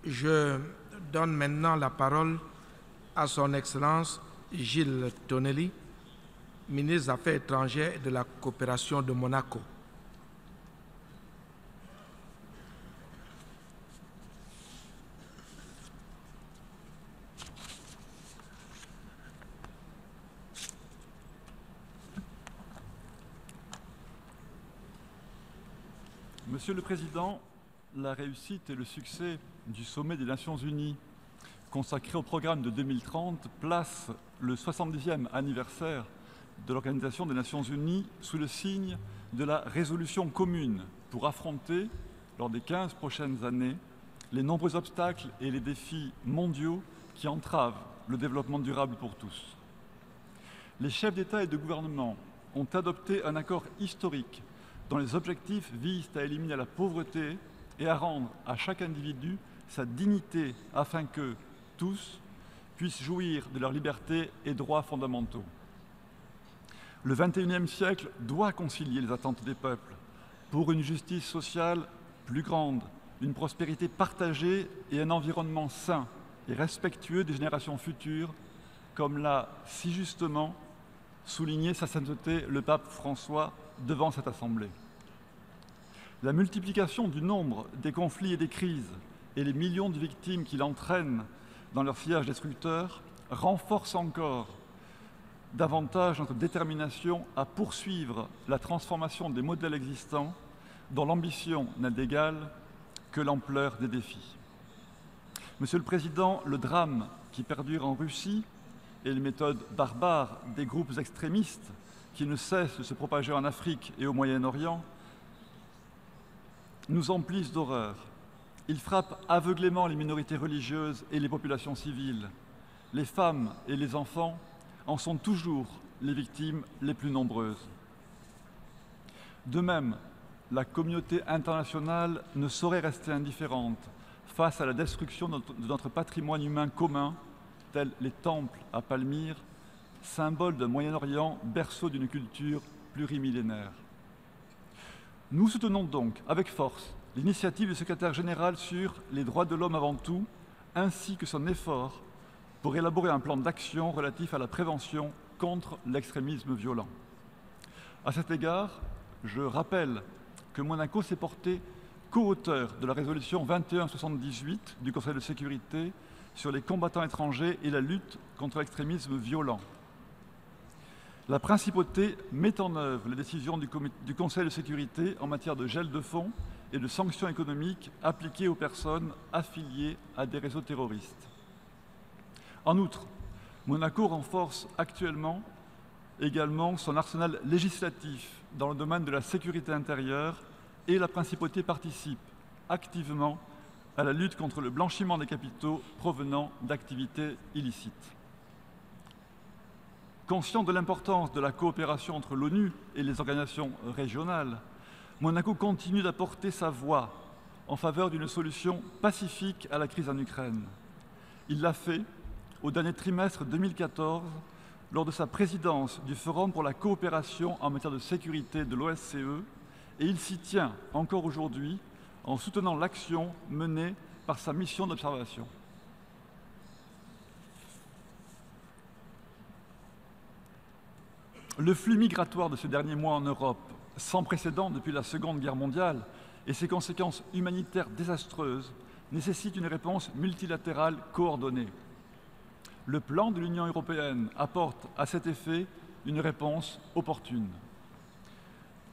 Je donne maintenant la parole à son Excellence Gilles Tonnelly, ministre des Affaires étrangères et de la coopération de Monaco. Monsieur le Président, la réussite et le succès du sommet des Nations Unies consacré au programme de 2030 place le 70e anniversaire de l'Organisation des Nations Unies sous le signe de la résolution commune pour affronter, lors des 15 prochaines années, les nombreux obstacles et les défis mondiaux qui entravent le développement durable pour tous. Les chefs d'État et de gouvernement ont adopté un accord historique dont les objectifs visent à éliminer la pauvreté et à rendre à chaque individu sa dignité afin que tous puissent jouir de leurs libertés et droits fondamentaux. Le XXIe siècle doit concilier les attentes des peuples pour une justice sociale plus grande, une prospérité partagée et un environnement sain et respectueux des générations futures, comme l'a si justement souligné sa sainteté le pape François devant cette Assemblée. La multiplication du nombre des conflits et des crises et les millions de victimes qu'il entraîne dans leur sillage destructeur renforcent encore davantage notre détermination à poursuivre la transformation des modèles existants dont l'ambition n'a d'égal que l'ampleur des défis. Monsieur le Président, le drame qui perdure en Russie et les méthodes barbares des groupes extrémistes qui ne cessent de se propager en Afrique et au Moyen-Orient nous emplissent d'horreur. Ils frappent aveuglément les minorités religieuses et les populations civiles. Les femmes et les enfants en sont toujours les victimes les plus nombreuses. De même, la communauté internationale ne saurait rester indifférente face à la destruction de notre patrimoine humain commun, tels les temples à Palmyre, symbole d'un Moyen-Orient, berceau d'une culture plurimillénaire. Nous soutenons donc avec force l'initiative du secrétaire général sur les droits de l'homme avant tout, ainsi que son effort pour élaborer un plan d'action relatif à la prévention contre l'extrémisme violent. À cet égard, je rappelle que Monaco s'est porté co-auteur de la résolution 2178 du Conseil de sécurité sur les combattants étrangers et la lutte contre l'extrémisme violent. La principauté met en œuvre les décisions du Conseil de sécurité en matière de gel de fonds et de sanctions économiques appliquées aux personnes affiliées à des réseaux terroristes. En outre, Monaco renforce actuellement également son arsenal législatif dans le domaine de la sécurité intérieure et la principauté participe activement à la lutte contre le blanchiment des capitaux provenant d'activités illicites. Conscient de l'importance de la coopération entre l'ONU et les organisations régionales, Monaco continue d'apporter sa voix en faveur d'une solution pacifique à la crise en Ukraine. Il l'a fait au dernier trimestre 2014 lors de sa présidence du Forum pour la coopération en matière de sécurité de l'OSCE et il s'y tient encore aujourd'hui en soutenant l'action menée par sa mission d'observation. Le flux migratoire de ces derniers mois en Europe, sans précédent depuis la Seconde Guerre mondiale, et ses conséquences humanitaires désastreuses nécessitent une réponse multilatérale coordonnée. Le plan de l'Union européenne apporte à cet effet une réponse opportune.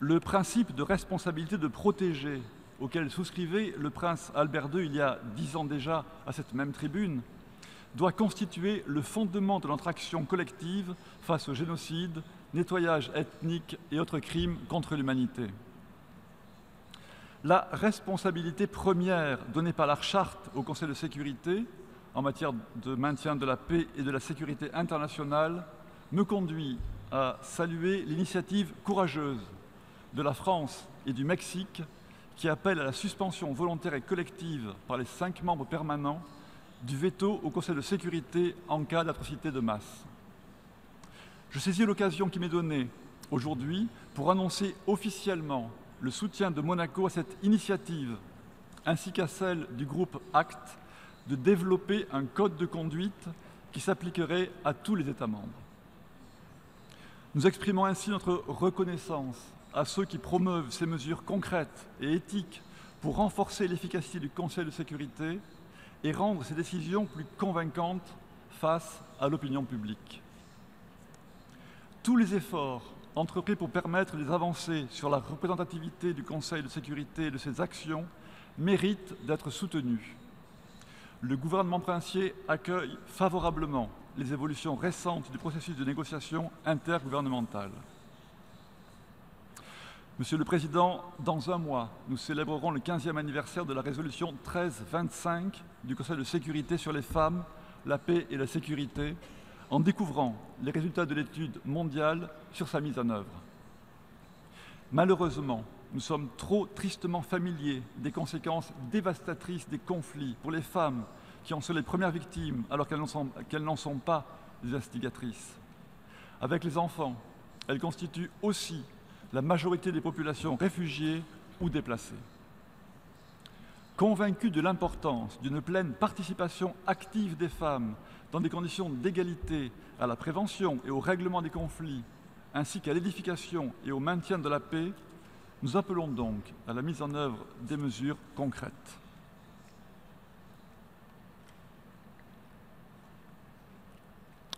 Le principe de responsabilité de protéger, auquel souscrivait le prince Albert II il y a 10 ans déjà à cette même tribune, doit constituer le fondement de notre action collective face au génocide, nettoyage ethnique et autres crimes contre l'humanité. La responsabilité première donnée par la Charte au Conseil de sécurité en matière de maintien de la paix et de la sécurité internationale me conduit à saluer l'initiative courageuse de la France et du Mexique qui appelle à la suspension volontaire et collective par les 5 membres permanents du veto au Conseil de sécurité en cas d'atrocité de masse. Je saisis l'occasion qui m'est donnée aujourd'hui pour annoncer officiellement le soutien de Monaco à cette initiative, ainsi qu'à celle du groupe ACT, de développer un code de conduite qui s'appliquerait à tous les États membres. Nous exprimons ainsi notre reconnaissance à ceux qui promeuvent ces mesures concrètes et éthiques pour renforcer l'efficacité du Conseil de sécurité et rendre ces décisions plus convaincantes face à l'opinion publique. Tous les efforts entrepris pour permettre des avancées sur la représentativité du Conseil de sécurité et de ses actions méritent d'être soutenus. Le gouvernement princier accueille favorablement les évolutions récentes du processus de négociation intergouvernementale. Monsieur le Président, dans un mois, nous célébrerons le 15e anniversaire de la résolution 1325 du Conseil de sécurité sur les femmes, la paix et la sécurité, en découvrant les résultats de l'étude mondiale sur sa mise en œuvre. Malheureusement, nous sommes trop tristement familiers des conséquences dévastatrices des conflits pour les femmes qui en sont les premières victimes alors qu'elles n'en sont pas les instigatrices. Avec les enfants, elles constituent aussi la majorité des populations réfugiées ou déplacées. Convaincus de l'importance d'une pleine participation active des femmes dans des conditions d'égalité à la prévention et au règlement des conflits, ainsi qu'à l'édification et au maintien de la paix, nous appelons donc à la mise en œuvre des mesures concrètes.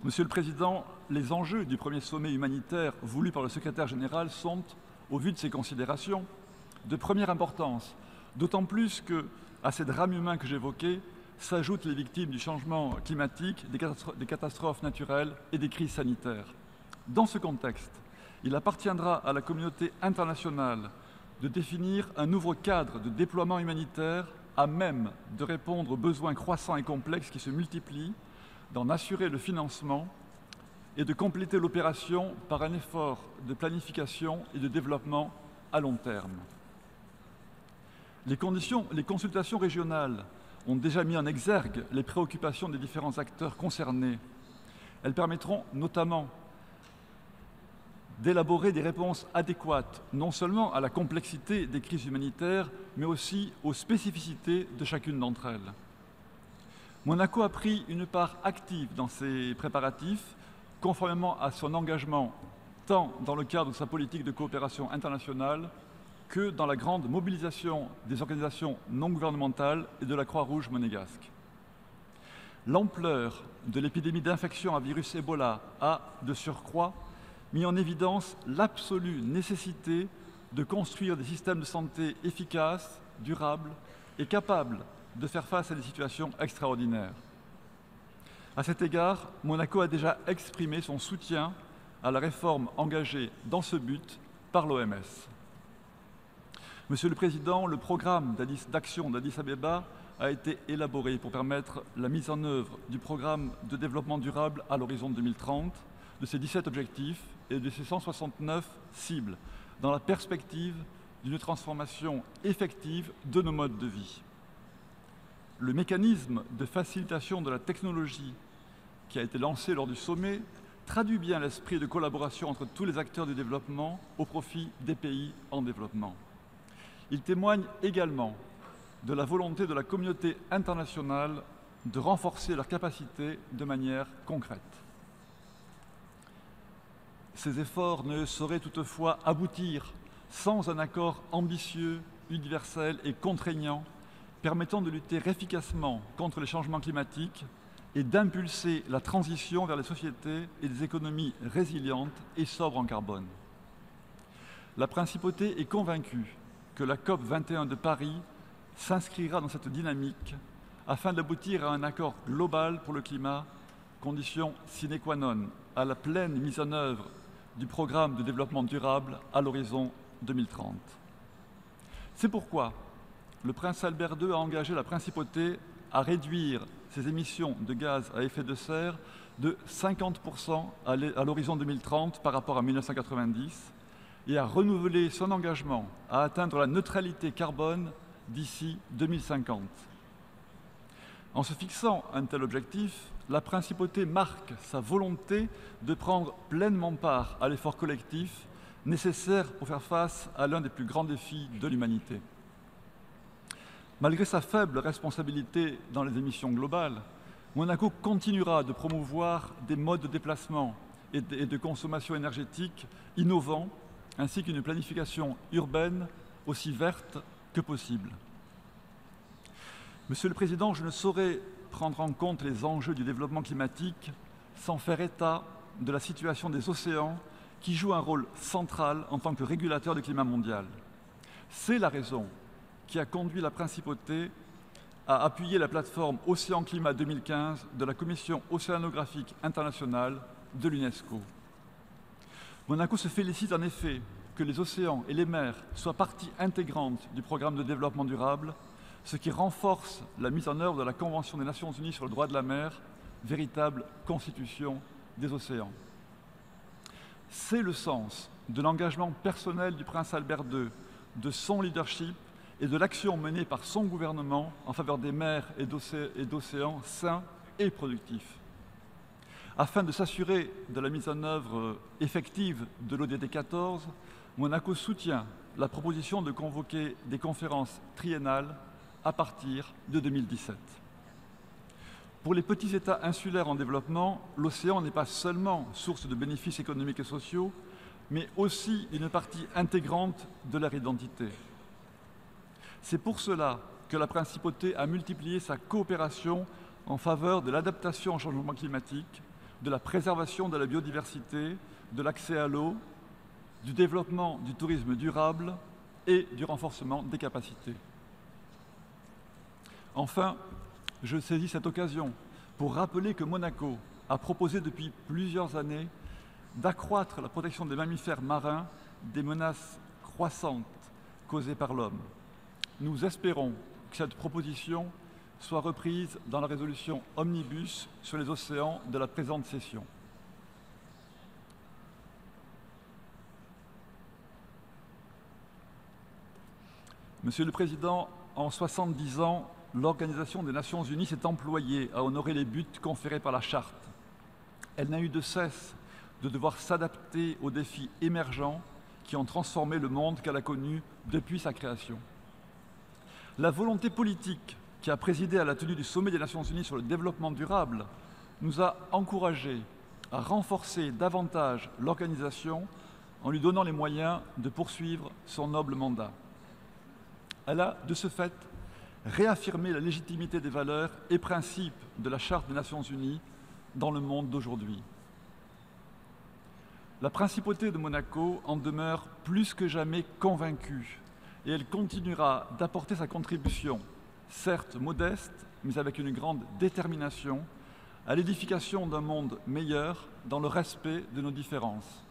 Monsieur le Président, les enjeux du premier sommet humanitaire voulu par le secrétaire général sont, au vu de ces considérations, de première importance, d'autant plus que, à ces drames humains que j'évoquais, s'ajoutent les victimes du changement climatique, des catastrophes naturelles et des crises sanitaires. Dans ce contexte, il appartiendra à la communauté internationale de définir un nouveau cadre de déploiement humanitaire à même de répondre aux besoins croissants et complexes qui se multiplient, d'en assurer le financement et de compléter l'opération par un effort de planification et de développement à long terme. Les consultations régionales ont déjà mis en exergue les préoccupations des différents acteurs concernés. Elles permettront notamment d'élaborer des réponses adéquates, non seulement à la complexité des crises humanitaires, mais aussi aux spécificités de chacune d'entre elles. Monaco a pris une part active dans ces préparatifs, conformément à son engagement tant dans le cadre de sa politique de coopération internationale que dans la grande mobilisation des organisations non gouvernementales et de la Croix-Rouge monégasque. L'ampleur de l'épidémie d'infection à virus Ebola a, de surcroît, mis en évidence l'absolue nécessité de construire des systèmes de santé efficaces, durables et capables de faire face à des situations extraordinaires. À cet égard, Monaco a déjà exprimé son soutien à la réforme engagée dans ce but par l'OMS. Monsieur le Président, le programme d'action d'Addis Abeba a été élaboré pour permettre la mise en œuvre du programme de développement durable à l'horizon 2030, de ses 17 objectifs et de ses 169 cibles, dans la perspective d'une transformation effective de nos modes de vie. Le mécanisme de facilitation de la technologie qui a été lancé lors du sommet traduit bien l'esprit de collaboration entre tous les acteurs du développement au profit des pays en développement. Il témoigne également de la volonté de la communauté internationale de renforcer leurs capacités de manière concrète. Ces efforts ne sauraient toutefois aboutir sans un accord ambitieux, universel et contraignant permettant de lutter efficacement contre les changements climatiques et d'impulser la transition vers les sociétés et des économies résilientes et sobres en carbone. La principauté est convaincue que la COP 21 de Paris s'inscrira dans cette dynamique afin d'aboutir à un accord global pour le climat, condition sine qua non à la pleine mise en œuvre du programme de développement durable à l'horizon 2030. C'est pourquoi le prince Albert II a engagé la principauté à réduire ses émissions de gaz à effet de serre de 50% à l'horizon 2030 par rapport à 1990 et à renouveler son engagement à atteindre la neutralité carbone d'ici 2050. En se fixant un tel objectif, la principauté marque sa volonté de prendre pleinement part à l'effort collectif nécessaire pour faire face à l'un des plus grands défis de l'humanité. Malgré sa faible responsabilité dans les émissions globales, Monaco continuera de promouvoir des modes de déplacement et de consommation énergétique innovants, ainsi qu'une planification urbaine aussi verte que possible. Monsieur le Président, je ne saurais prendre en compte les enjeux du développement climatique sans faire état de la situation des océans qui jouent un rôle central en tant que régulateur du climat mondial. C'est la raison qui a conduit la Principauté à appuyer la plateforme Océan Climat 2015 de la Commission océanographique internationale de l'UNESCO. Monaco se félicite en effet que les océans et les mers soient partie intégrante du programme de développement durable, ce qui renforce la mise en œuvre de la Convention des Nations Unies sur le droit de la mer, véritable constitution des océans. C'est le sens de l'engagement personnel du prince Albert II, de son leadership et de l'action menée par son gouvernement en faveur des mers et d'océans sains et productifs. Afin de s'assurer de la mise en œuvre effective de l'ODD 14, Monaco soutient la proposition de convoquer des conférences triennales à partir de 2017. Pour les petits États insulaires en développement, l'océan n'est pas seulement source de bénéfices économiques et sociaux, mais aussi une partie intégrante de leur identité. C'est pour cela que la Principauté a multiplié sa coopération en faveur de l'adaptation au changement climatique, de la préservation de la biodiversité, de l'accès à l'eau, du développement du tourisme durable et du renforcement des capacités. Enfin, je saisis cette occasion pour rappeler que Monaco a proposé depuis plusieurs années d'accroître la protection des mammifères marins des menaces croissantes causées par l'homme. Nous espérons que cette proposition soit reprise dans la résolution Omnibus sur les océans de la présente session. Monsieur le Président, en 70 ans, l'Organisation des Nations Unies s'est employée à honorer les buts conférés par la Charte. Elle n'a eu de cesse de devoir s'adapter aux défis émergents qui ont transformé le monde qu'elle a connu depuis sa création. La volonté politique qui a présidé à la tenue du sommet des Nations Unies sur le développement durable nous a encouragés à renforcer davantage l'organisation en lui donnant les moyens de poursuivre son noble mandat. Elle a, de ce fait, réaffirmé la légitimité des valeurs et principes de la Charte des Nations Unies dans le monde d'aujourd'hui. La Principauté de Monaco en demeure plus que jamais convaincue et elle continuera d'apporter sa contribution, certes modeste, mais avec une grande détermination, à l'édification d'un monde meilleur dans le respect de nos différences.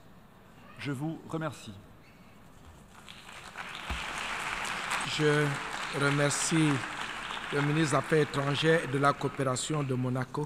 Je vous remercie. Je remercie le ministre des Affaires étrangères et de la coopération de Monaco.